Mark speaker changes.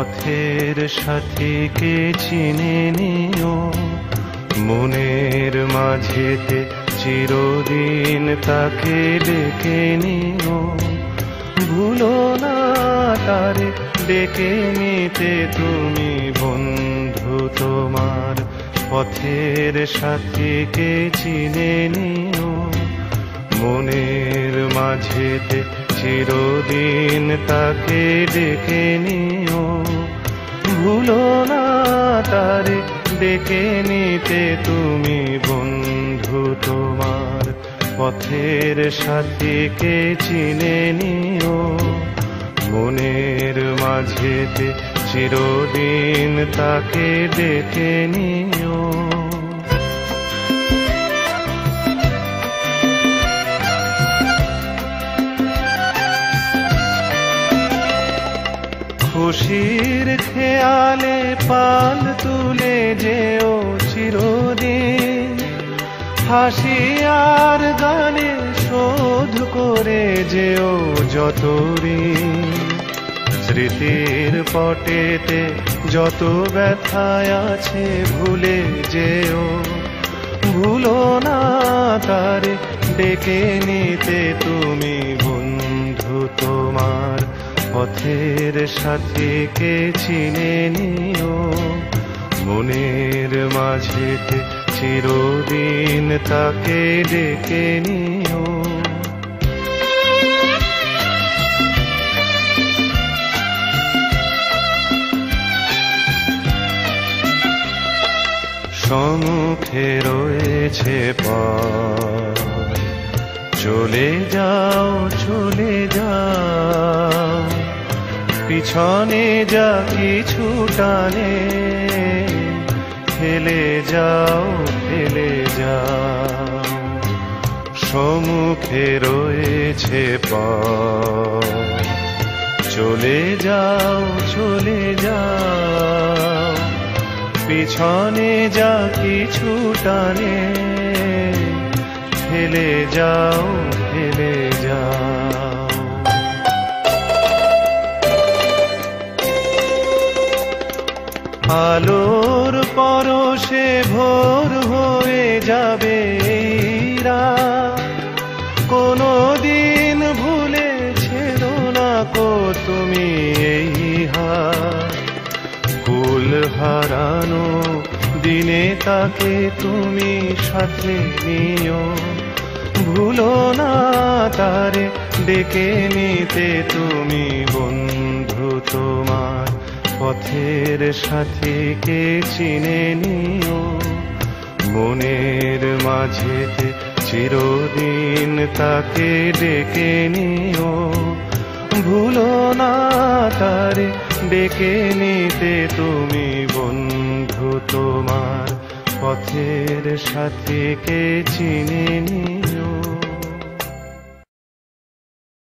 Speaker 1: পথের সাথীকে চিনে নিও, মনের মাঝেতে চিরদিন তাকে ডেকে নিও। ভুলো না তারে ডেকে নিতে তুমি বন্ধু তোমার পথের সাথীকে চিনে নিও, মনের মাঝেতে চিরদিন তাকে ডেকে নিও। ভুলো না তারে ডেকে নিতে তুমি বন্ধু তোমার পথের সাথীকে চিনে নিও, মনের মাঝেতে চিরদিন তাকে ডেকে নিও। খুশির খেয়ালে পাল তুলে যেও চিরদিন, হাসি আর গানে শোধ করে যেও যত ঋণ। স্মৃতির পটেতে যত ব্যথায় আছে ভুলে যেও, ভুলো না তারে ডেকে নিতে তুমি বন্ধু তোমার পথের সাথীকে চিনে নিও, মনের মাঝেতে চিরদিন তাকে ডেকে নিও। সম্মুখে রয়েছে পথ, চলে যাও চলে যাও, পিছনে যা কিছু টানে ফেলে যাও ফেলে যাও। সম্মুখে রয়েছে পথ, চলে যাও চলে যাও, পিছনে যা কিছু টানে ফেলে যাও ফেলে যাও। আলোর পরশে ভোর হয়ে যাবে রাত, কোনো দিন ভুলেছিল না কো তুমি এই হাত। কুল হারানো দিনে তাকে তুমি সাথে নিও, ভুলো না তারে ডেকে নিতে তুমি বন্ধু তোমার পথের সাথীকে চিনে নিও, মনের মাঝেতে চিরদিন তাকে ডেকে নিও। ভুলো না তারে ডেকে নিতে তুমি বন্ধু তোমার পথের সাথীকে চিনে নিও।